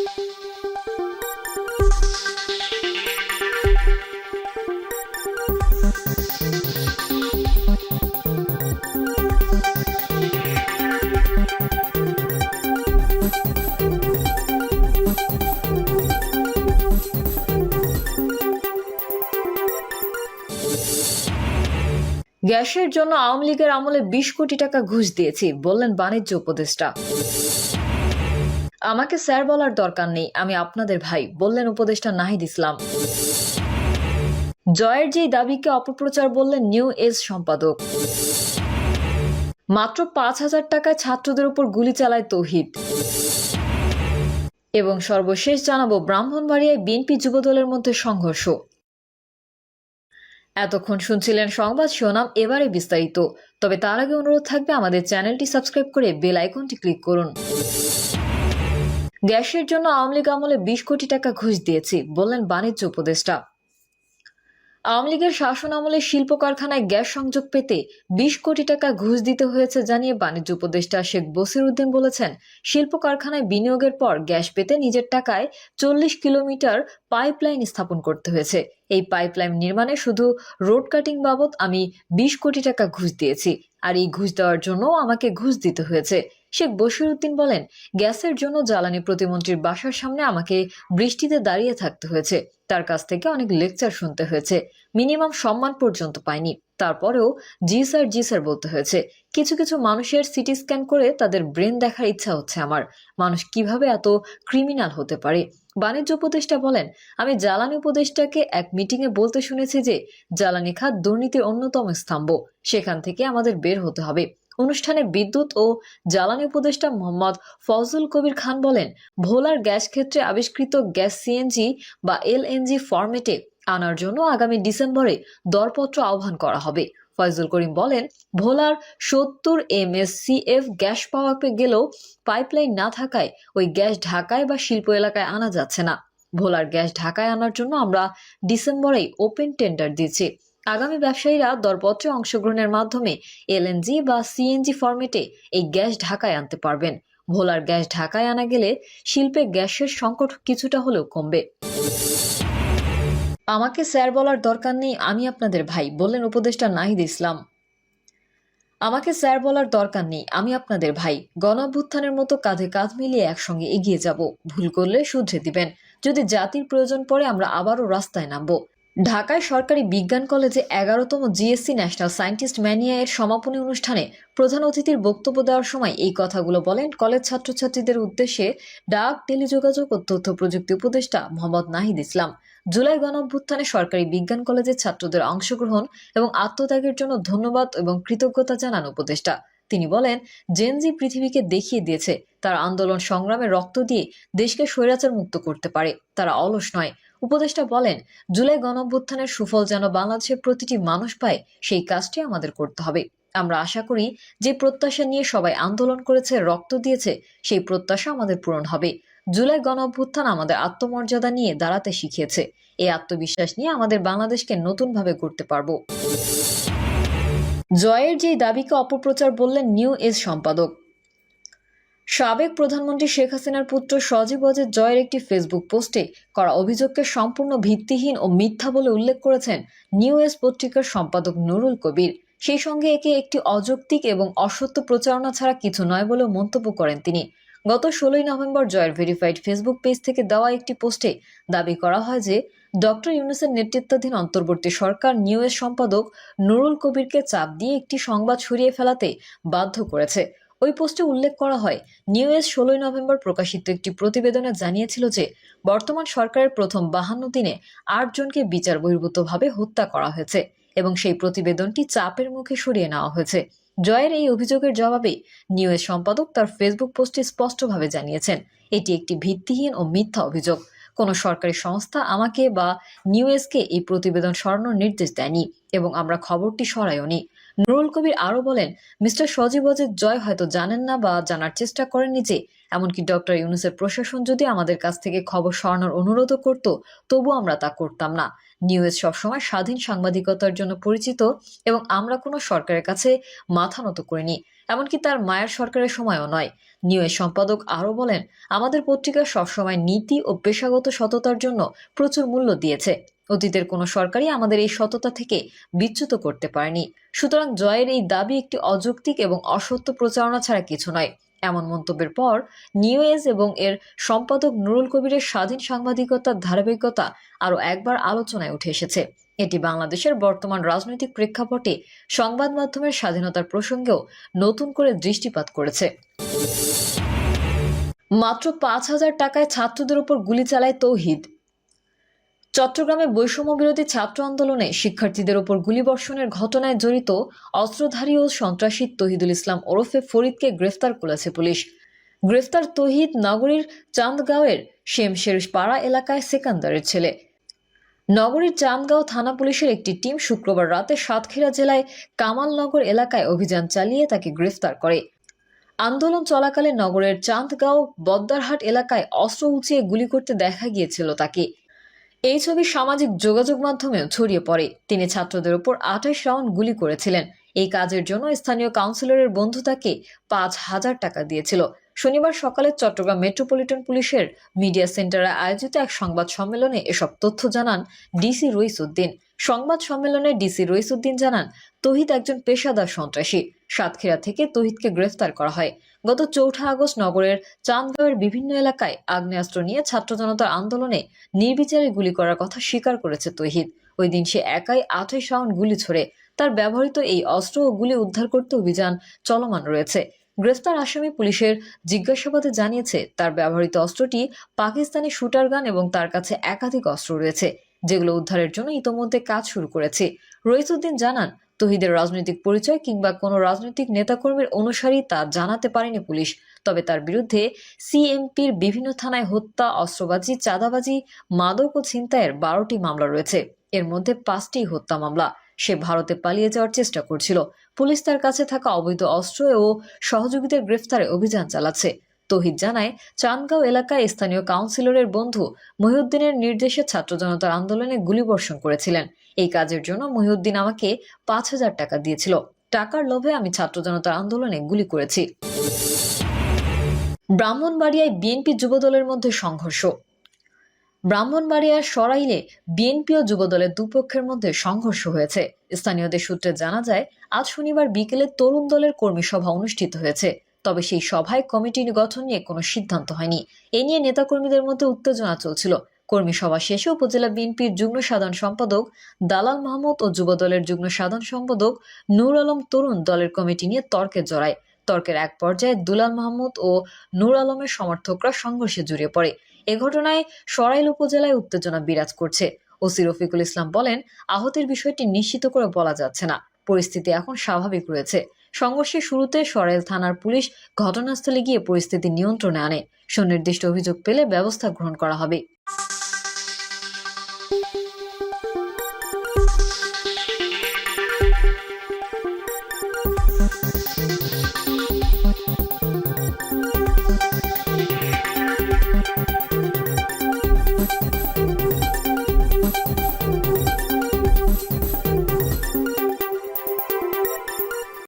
গ্যাসের জন্য আওয়ামী লীগের আমলে ২০ কোটি টাকা ঘুষ দিয়েছি বললেন বাণিজ্য উপদেষ্টা। আমাকে স্যার বলার দরকার নেই, আমি আপনাদের ভাই বললেন উপদেষ্টা নাহিদ ইসলাম। জয়ের যেই দাবিকে অপপ্রচার বললেন নিউ এজ সম্পাদক। মাত্র ৫,০০০ টাকায় ছাত্রদের উপর গুলি চালায় তৌহিদ। এবং সর্বশেষ জানাবো ব্রাহ্মণবাড়িয়ায় বিএনপি যুবদলের মধ্যে সংঘর্ষ। এতক্ষণ শুনছিলেন সংবাদ শিরোনাম, এবারে বিস্তারিত। তবে তার আগে অনুরোধ থাকবে আমাদের চ্যানেলটি সাবস্ক্রাইব করে বেল আইকনটি ক্লিক করুন। গ্যাসের জন্য আওয়ামী লীগ আমলে ২০ কোটি টাকা ঘুষ দিয়েছি বললেন বাণিজ্য উপদেষ্টা। আওয়ামী লীগের শাসন আমলে শিল্প কারখানায় গ্যাস সংযোগ পেতে ২০ কোটি টাকা ঘুষ দিতে হয়েছে জানিয়ে বাণিজ্য উপদেষ্টা শেখ বসির উদ্দিন বলেছেন, শিল্প কারখানায় বিনিয়োগের পর গ্যাস পেতে নিজের টাকায় ৪০ কিলোমিটার পাইপলাইন স্থাপন করতে হয়েছে। এই পাইপলাইন নির্মাণে শুধু রোড কাটিং বাবদ আমি ২০ কোটি টাকা ঘুষ দিয়েছি, আর এই ঘুষ দেওয়ার জন্য আমাকে ঘুষ দিতে হয়েছে। শেখ বশির উদ্দিন বলেন, গ্যাসের জন্য জ্বালানি প্রতিমন্ত্রীর বাসার সামনে আমাকে বৃষ্টিতে দাঁড়িয়ে থাকতে হয়েছে, তার কাছ থেকে অনেক লেকচার শুনতে হয়েছে, মিনিমাম সম্মান পর্যন্ত পাইনি, তারপরেও জি স্যার বলতে হয়েছে। কিছু কিছু মানুষের সিটি স্ক্যান করে তাদের ব্রেন দেখার ইচ্ছা হচ্ছে আমার, মানুষ কিভাবে এত ক্রিমিনাল হতে পারে। বাণিজ্য উপদেষ্টা বলেন, আমি জ্বালানি উপদেষ্টাকে এক মিটিংয়ে বলতে শুনেছি যে জ্বালানি খাত দুর্নীতির অন্যতম স্তম্ভ, সেখান থেকে আমাদের বের হতে হবে। অনুষ্ঠানে বিদ্যুৎ ও জ্বালানি উপদেষ্টা মোহাম্মদ ফজলুল কবির খান বলেন, ভোলার গ্যাস ক্ষেত্রে আবিষ্কৃত গ্যাস সিএনজি বা এলএনজি ফরম্যাটে আনার জন্য আগামী ডিসেম্বরে দরপত্র আহ্বান করা হবে। ফয়জুল করিম বলেন, ভোলার ৭০ MSCF গ্যাস পাওয়া গেলেও পাইপলাইন না থাকায় ওই গ্যাস ঢাকায় বা শিল্প এলাকায় আনা যাচ্ছে না। ভোলার গ্যাস ঢাকায় আনার জন্য আমরা ডিসেম্বরেই ওপেন টেন্ডার দিয়েছি। আগামী ব্যবসায়ীরা দরপত্রে অংশগ্রহণের মাধ্যমে এলএনজি বা সিএনজি ফরম্যাটে এই গ্যাস ঢাকায় আনতে পারবেন। ভোলার গ্যাস ঢাকায় আনা গেলে শিল্পে গ্যাসের সংকট কিছুটা হলেও কমবে। আমাকে স্যার বলার দরকার নেই, আমি আপনাদের ভাই বললেন উপদেষ্টা নাহিদ ইসলাম। আমাকে স্যার বলার দরকার নেই, আমি আপনাদের ভাই। গণঅভ্যুত্থানের মতো কাঁধে কাঁধ মিলিয়ে একসঙ্গে এগিয়ে যাব, ভুল করলে শুধরে দিবেন, যদি জাতির প্রয়োজন পড়ে আমরা আবারও রাস্তায় নামবো। ঢাকায় সরকারি বিজ্ঞান কলেজে 11তম জিএসসি ন্যাশনাল সায়েন্টিস্ট ম্যানিয়া এর সমাপনী অনুষ্ঠানে প্রধান অতিথির বক্তব্য দেওয়ার সময় এই কথাগুলো বলেন কলেজ ছাত্রছাত্রীদের উদ্দেশ্যে ডাক, টেলিযোগাযোগ ও তথ্য প্রযুক্তি উপদেষ্টা মোহাম্মদ নাহিদ ইসলাম। জুলাই গণঅভ্যুত্থানে সরকারি বিজ্ঞান কলেজের ছাত্রদের অংশগ্রহণ এবং আত্মত্যাগের জন্য ধন্যবাদ এবং কৃতজ্ঞতা জানান উপদেষ্টা। তিনি বলেন, জেনজি পৃথিবীকে দেখিয়ে দিয়েছে তারা আন্দোলন সংগ্রামে রক্ত দিয়ে দেশকে স্বৈরাচার মুক্ত করতে পারে, তারা অলস নয়। উপদেষ্টা বলেন, জুলাই গণঅভ্যুত্থানের সুফল যেন বাংলাদেশের প্রতিটি মানুষ পায়, সেই কাজটি আমাদের করতে হবে। আমরা আশা করি যে প্রত্যাশা নিয়ে সবাই আন্দোলন করেছে, রক্ত দিয়েছে, সেই প্রত্যাশা আমাদের পূরণ হবে। জুলাই গণঅভ্যুত্থান আমাদের আত্মমর্যাদা নিয়ে দাঁড়াতে শিখিয়েছে, এই আত্মবিশ্বাস নিয়ে আমাদের বাংলাদেশকে নতুনভাবে গড়তে পারবো। জয়ের যেই দাবিকে অপপ্রচার বললেন নিউ এজ সম্পাদক। সাবেক প্রধানমন্ত্রী শেখ হাসিনার পুত্র সজীব ওয়াজেদ জয়ের একটি ফেসবুক পোস্টে করা অভিযোগকে সম্পূর্ণ ভিত্তিহীন ও মিথ্যা বলে উল্লেখ করেছেন নিউ এজ পত্রিকার সম্পাদক নুরুল কবির। সেই সঙ্গে একে একটি অযৌক্তিক এবং অসত্য প্রচারণা ছাড়া কিছু নয় বলেও মন্তব্য করেন তিনি। গত 16ই নভেম্বর জয়ের ভেরিফাইড ফেসবুক পেজ থেকে দেওয়া একটি পোস্টে দাবি করা হয় যে ডক্টর ইউনূসের নেতৃত্বাধীন অন্তর্বর্তী সরকার নিউ এজ সম্পাদক নুরুল কবিরকে চাপ দিয়ে একটি সংবাদ সরিয়ে ফেলাতে বাধ্য করেছে। ওই পোস্টে উল্লেখ করা হয়, নিউ এজ 16ই নভেম্বর প্রকাশিত একটি প্রতিবেদনে জানিয়েছিল যে বর্তমান সরকারের প্রথম 52 দিনে 8 জনকে বিচার বহির্ভূতভাবে হত্যা করা হয়েছে এবং সেই প্রতিবেদনটি চাপের মুখে সরিয়ে নেওয়া হয়েছে। জয়ের এই অভিযোগের জবাবে নিউ এজ সম্পাদক তার ফেসবুক পোস্টে স্পষ্টভাবে জানিয়েছেন, এটি একটি ভিত্তিহীন ও মিথ্যা অভিযোগ। কোনো সরকারি সংস্থা আমাকে বা নিউ এজকে এই প্রতিবেদন সরানোর নির্দেশ দেয়নি এবং আমরা খবরটি সরাইওনি। নুরুল কবির আরও বলেন, মিস্টার সজীব ওয়াজেদ জয় হয়তো জানেন না বা জানার চেষ্টা করেননি যে এমনকি ডক্টর ইউনূসের প্রশাসন যদি আমাদের কাছ থেকে খবর সরানোর অনুরোধও করত, তবু আমরা তা করতাম না। নিউ এজ সবসময় স্বাধীন সাংবাদিকতার জন্য পরিচিত এবং আমরা কোনো সরকারের কাছে মাথা নত করিনি, এমনকি তার মায়ের সরকারের সময়ও নয়। নিউজ সম্পাদক আরও বলেন, আমাদের পত্রিকা সবসময় নীতি ও পেশাগত সততার জন্য প্রচুর মূল্য দিয়েছে। অতীতের কোনো সরকারই আমাদের এই সততা থেকে বিচ্যুত করতে পারেনি। সুতরাং জয়ের এই দাবি একটি অযৌক্তিক এবং অসত্য প্রচারণা ছাড়া কিছু নয়। এমন মন্তব্যের পর নিউজ এবং এর সম্পাদক নুরুল কবিরের স্বাধীন সাংবাদিকতার ধারাবাহিকতা আরও একবার আলোচনায় উঠে এসেছে। এটি বাংলাদেশের বর্তমান রাজনৈতিক প্রেক্ষাপটে সংবাদ মাধ্যমের স্বাধীনতার প্রসঙ্গেও নতুন করে দৃষ্টিপাত করেছে। মাত্র 5,000 টাকায় ছাত্রদের উপর গুলি চালায় তৌহিদ। চট্টগ্রামে বৈষম্য বিরোধী ছাত্র আন্দোলনে শিক্ষার্থীদের উপর গুলিবর্ষণের ঘটনায় জড়িত অস্ত্রধারী ও সন্ত্রাসী তৌহিদুল ইসলাম ওরফে ফরিদকে গ্রেফতার করেছে পুলিশ। গ্রেফতার তৌহিদ নগরীর চান্দগাঁওয়ের শেমশের পাড়া এলাকায় সেকান্দারের ছেলে। নগরীর চান্দগাঁও থানা পুলিশের একটি টিম শুক্রবার রাতে সাতক্ষীরা জেলায় কামালনগর এলাকায় অভিযান চালিয়ে তাকে গ্রেফতার করে। আন্দোলন চলাকালে নগরের চান্দগাঁও বদ্দারহাট এলাকায় অস্ত্র উঁচিয়ে গুলি করতে দেখা গিয়েছিল তাকে। এই ছবি সামাজিক যোগাযোগ মাধ্যমেও ছড়িয়ে পড়ে। তিনি ছাত্রদের উপর 28 রাউন্ড গুলি করেছিলেন। এই কাজের জন্য স্থানীয় কাউন্সিলরের বন্ধু তাকে 5,000 টাকা দিয়েছিল। শনিবার সকালে চট্টগ্রাম মেট্রোপলিটন পুলিশের মিডিয়া সেন্টারে আয়োজিত এক সংবাদ সম্মেলনে এসব তথ্য জানান ডিসি রইসউদ্দিন। সংবাদ সম্মেলনে ডিসি রইসউদ্দিন জানান, তৌহিদ একজন পেশাদার সন্ত্রাসী। সাতক্ষীরা থেকে তৌহিদকে গ্রেফতার করা হয়। গত 4 আগস্ট নগরের চান্দগাঁওয়ের বিভিন্ন এলাকায় আগ্নেয়াস্ত্র নিয়ে ছাত্র জনতার আন্দোলনে নির্বিচারে গুলি করার কথা স্বীকার করেছে তৌহিদ। ওই দিন সে একাই 28 রাউন্ড গুলি ছোড়ে। তার ব্যবহৃত এই অস্ত্র ও গুলি উদ্ধার করতে অভিযান চলমান রয়েছে। গ্রেফতার আসামি পুলিশের জিজ্ঞাসাবাদে জানিয়েছে, তার ব্যবহৃত অস্ত্রটি পাকিস্তানি শুটার গান এবং তার কাছে একাধিক অস্ত্র রয়েছে, যেগুলো উদ্ধারের জন্য ইতোমধ্যে কাজ শুরু করেছে। রইসউদ্দিন জানান, তৌহিদের রাজনৈতিক পরিচয় কিংবা কোনো রাজনৈতিক নেতাকর্মীর অনুসারী তা জানাতে পারেনি পুলিশ। তবে তার বিরুদ্ধে সিএমপির বিভিন্ন থানায় হত্যা, অস্ত্রবাজি, চাঁদাবাজি, মাদক ও ছিনতাইয়ের 12টি মামলা রয়েছে। এর মধ্যে 5টি হত্যা মামলা। সে ভারতে পালিয়ে যাওয়ার চেষ্টা করছিল। পুলিশ তার কাছে থাকা অবৈধ অস্ত্র ও সহযোগীদের গ্রেফতারে অভিযান চালাচ্ছে। তৌহিদ জানায়, চান্দগাঁও এলাকায় স্থানীয় কাউন্সিলরের বন্ধু মহিউদ্দিনের নির্দেশে ছাত্র জনতার আন্দোলনে গুলিবর্ষণ করেছিলেন। এই কাজের জন্য মহিউদ্দিন আমাকে 5,000 টাকা দিয়েছিল। টাকার লোভে আমি ছাত্র জনতার আন্দোলনে গুলি করেছি। ব্রাহ্মণবাড়িয়ায় বিএনপি যুবদলের মধ্যে সংঘর্ষ। ব্রাহ্মণবাড়িয়ার সরাইলে বিএনপি ও যুবদলের দুপক্ষের মধ্যে সংঘর্ষ হয়েছে। স্থানীয়দের সূত্রে জানা যায়, আজ শনিবার বিকেলে তরুণ দলের কর্মী সভা অনুষ্ঠিত হয়েছে। তবে সেই সভায় কমিটি গঠন নিয়ে কোনো সিদ্ধান্ত হয়নি। এ নিয়ে নেতাকর্মীদের মধ্যে উত্তেজনা চলছিল। কর্মী সভা শেষে উপজেলা বিএনপির যুগ্ম সাধারণ সম্পাদক দালাল মাহমুদ ও যুবদলের যুগ্ম সাধারণ সম্পাদক নূর আলম তরুণ দলের কমিটি নিয়ে তর্কে জড়ায়। তর্কের এক পর্যায়ে দুলাল মাহমুদ ও নূর আলমের সমর্থকরা সংঘর্ষে জড়িয়ে পড়ে। এ ঘটনায় সরাইল উপজেলায় উত্তেজনা বিরাজ করছে। ওসি রফিকুল ইসলাম বলেন, আহতের বিষয়টি নিশ্চিত করে বলা যাচ্ছে না। পরিস্থিতি এখন স্বাভাবিক রয়েছে। সংঘর্ষের শুরুতে সরাইল থানার পুলিশ ঘটনাস্থলে গিয়ে পরিস্থিতি নিয়ন্ত্রণে আনে। সুনির্দিষ্ট অভিযোগ পেলে ব্যবস্থা গ্রহণ করা হবে।